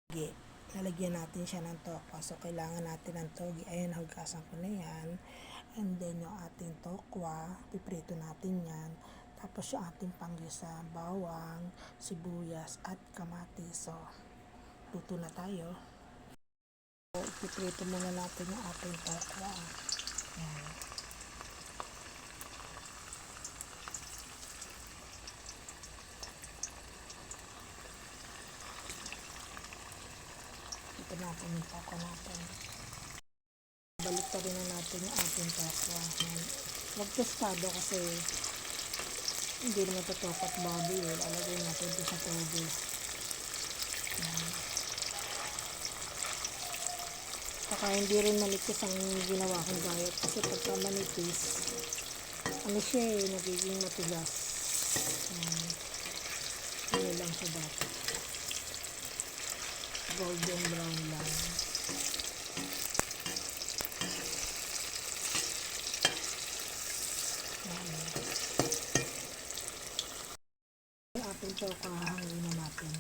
toge. Lalagyan natin siya ng tokwa. So, kailangan natin ng toge. Ayan, hugasan ko na yan. And then, yung ating tokwa, piprito natin yan. Tapos, yung ating panggisa, bawang, sibuyas, at kamatis. So, luto na tayo. So, piprito muna natin yung ating tokwa. Ayan. Ito natin yung tokwa natin. Balik pa rin na natin yung ating tokwa. Huwag tostado kasi hindi naman ito tokat baboy eh. Lalagay natin ito sa toge. Saka hindi rin manipis ang ginawa kong diet kasi pagka manipis, ano siya eh, nagiging matigas. Ano lang siya dapat. Golden brown lang. Yung ating choka, hangin na natin.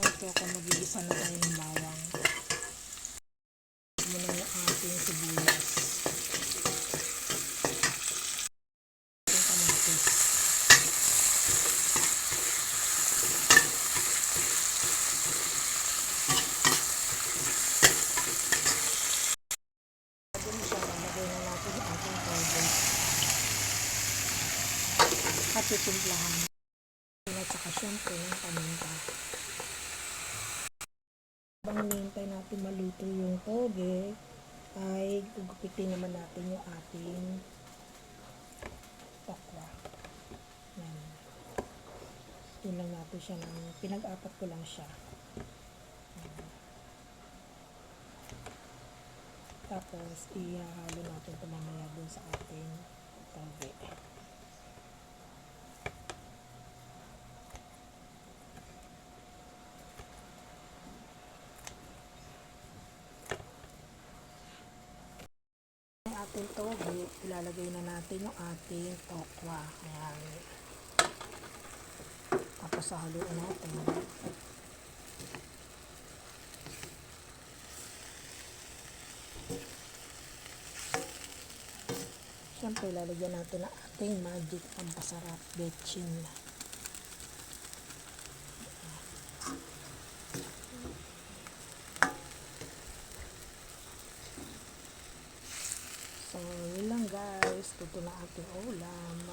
Yung choka, magigisa na tayo ng bawang. Muna yung ating sibuyas. Yung kamatis. At titimplahan at saka syempre ng paminta. Habang hinihintay natin maluto yung toge ay gugupitin naman natin yung ating tokwa. Yun lang natin siya ng pinag-apat ko lang siya. Tapos ihahalo natin ito mamaya dun sa ating toge. Ating toge, ilalagay na natin yung ating tokwa. Ayan. Tapos haluin natin. Siyempre, ilalagyan natin ang ating magic pampasarap betchin. So, yun lang guys. Tuto na ating ulam.